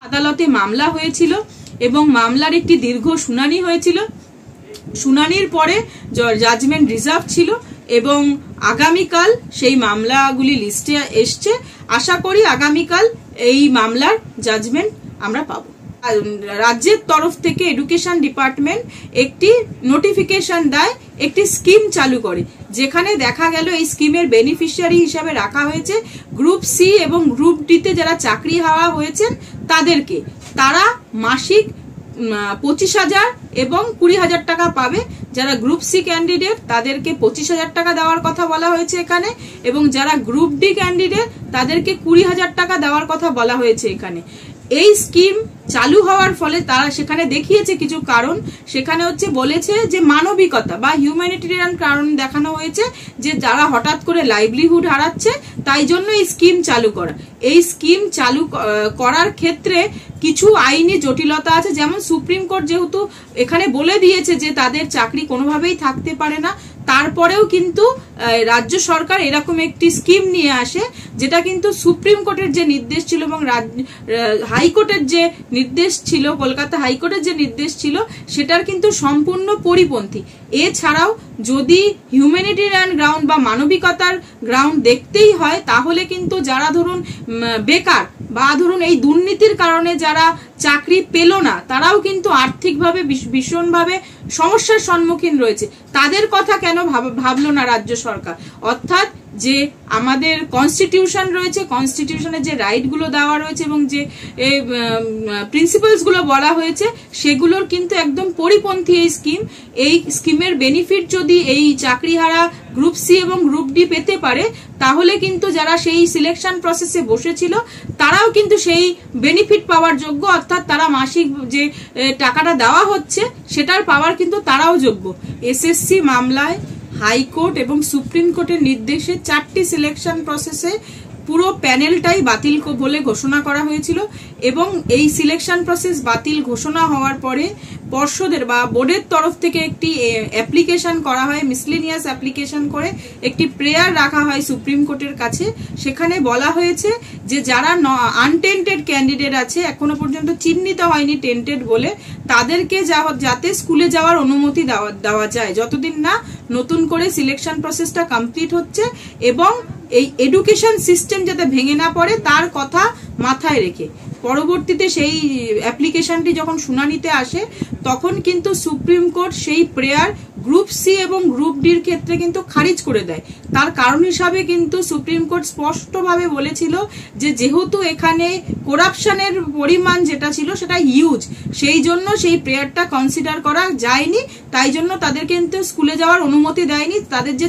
আদালতে মামলা হয়েছিল এবং মামলার একটি দীর্ঘ শুনানি হয়েছিল। শুনানির পরে জাজমেন্ট রিজার্ভ ছিল এবং আগামীকাল সেই মামলাগুলি লিস্টে এসছে। আশা করি আগামীকাল এই মামলার জাজমেন্ট আমরা পাবো। রাজ্যের তরফ থেকে এডুকেশন ডিপার্টমেন্ট একটি নোটিফিকেশন দেয়, একটি স্কিম চালু করে, যেখানে দেখা গেল এই স্কিমের বেনিফিশিয়ারি হিসাবে রাখা হয়েছে গ্রুপ সি এবং গ্রুপ ডিতে যারা চাকরি হওয়া হয়েছেন তাদেরকে। তারা মাসিক 25,000 এবং 20,000 টাকা পাবে। যারা গ্রুপ সি ক্যান্ডিডেট তাদেরকে 25,000 টাকা দেওয়ার কথা বলা হয়েছে এখানে, এবং যারা গ্রুপ ডি ক্যান্ডিডেট তাদেরকে 20,000 টাকা দেওয়ার কথা বলা হয়েছে এখানে। এই স্কিম চালু হওয়ার ফলে তারা সেখানে দেখিয়েছে কিছু কারণ, সেখানে বলেছে যে মানবিকতা বা হিউম্যানিটেরিয়ান কারণ দেখানো হয়েছে, যে যারা হঠাৎ করে লাইভলিহুড হারাচ্ছে তাই জন্য এই স্কিম চালু করা। এই স্কিম চালু করার ক্ষেত্রে কিছু আইনি জটিলতা আছে, যেমন সুপ্রিম কোর্ট যেহেতু এখানে বলে দিয়েছে যে তাদের চাকরি কোনোভাবেই থাকতে পারে না, তারপরেও কিন্তু রাজ্য সরকার এরকম একটি স্কিম নিয়ে আসে, যেটা কিন্তু সুপ্রিম কোর্টের যে নির্দেশ ছিল এবং হাইকোর্টের যে নির্দেশ ছিল, কলকাতা হাইকোর্টের যে নির্দেশ ছিল, সেটার কিন্তু সম্পূর্ণ পরিপন্থী। এছাড়াও যদি হিউম্যানিটেরিয়ান গ্রাউন্ড বা মানবিকতার গ্রাউন্ড দেখতেই হয়, তাহলে কিন্তু যারা ধরুন বেকার বা ধরুন এই দুর্নীতির কারণে যারা চাকরি পেল না, তারাও কিন্তু আর্থিকভাবে ভীষণভাবে সমস্যার সম্মুখীন রয়েছে। তাদের কথা কেন ভাবলো না রাজ্য সরকার? অর্থাৎ যে আমাদের কনস্টিটিউশন রয়েছে, কনস্টিটিউশনের যে রাইট গুলো দেওয়া রয়েছে এবং যে প্রিন্সিপালস গুলো বলা হয়েছে, সেগুলোর কিন্তু একদম পরিপন্থী এই স্কিম। এই স্কিমের বেনিফিট যদি এই চাকরিহারা গ্রুপ সি এবং গ্রুপ ডি পেতে পারে, তাহলে কিন্তু যারা সেই সিলেকশন প্রসেসে বসেছিল তারাও কিন্তু সেই বেনিফিট পাওয়ার যোগ্য, অর্থাৎ তারা মাসিক যে টাকাটা দেওয়া হচ্ছে সেটার পাওয়ার কিন্তু তারাও যোগ্য। এসএসসি মামলায় হাইকোর্ট এবং সুপ্রিম কোর্টের নির্দেশে 4টি সিলেকশন প্রসেসে পুরো প্যানেলটাই বাতিল বলে ঘোষণা করা হয়েছিল, এবং এই সিলেকশন প্রসেস বাতিল ঘোষণা হওয়ার পরে পর্ষদের বা বোর্ডের তরফ থেকে একটি অ্যাপ্লিকেশন করা হয়, মিসলেনিয়াস অ্যাপ্লিকেশন করে একটি প্রেয়ার রাখা হয় সুপ্রিম কোর্টের কাছে। সেখানে বলা হয়েছে যে যারা আনটেন্টেড ক্যান্ডিডেট আছে, এখনো পর্যন্ত চিহ্নিত হয়নি টেন্টেড বলে, তাদেরকে যাতে স্কুলে যাওয়ার অনুমতি দেওয়া যায় যতদিন না নতুন করে সিলেকশন প্রসেসটা কমপ্লিট হচ্ছে, এবং এই এডুকেশন সিস্টেম যাতে ভেঙে না পড়ে তার কথা মাথায় রেখে। পরবর্তীতে সেই অ্যাপ্লিকেশনটি যখন শুনানিতে আসে, তখন কিন্তু সুপ্রিম কোর্ট সেই প্রেয়ার গ্রুপ সি এবং গ্রুপ ডির ক্ষেত্রে কিন্তু খারিজ করে দেয়। তার কারণ হিসাবে কিন্তু সুপ্রিম কোর্ট স্পষ্টভাবে বলেছিল যে যেহেতু এখানে করাপশনের পরিমাণ যেটা ছিল সেটা হিউজ, সেই জন্য সেই প্রেয়ারটা কনসিডার করা যায়নি, তাই জন্য তাদের কিন্তু স্কুলে যাওয়ার অনুমতি দেয়নি। তাদের যে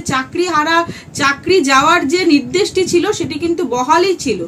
চাকরি যাওয়ার যে নির্দেশটি ছিল সেটি কিন্তু বহালই ছিল।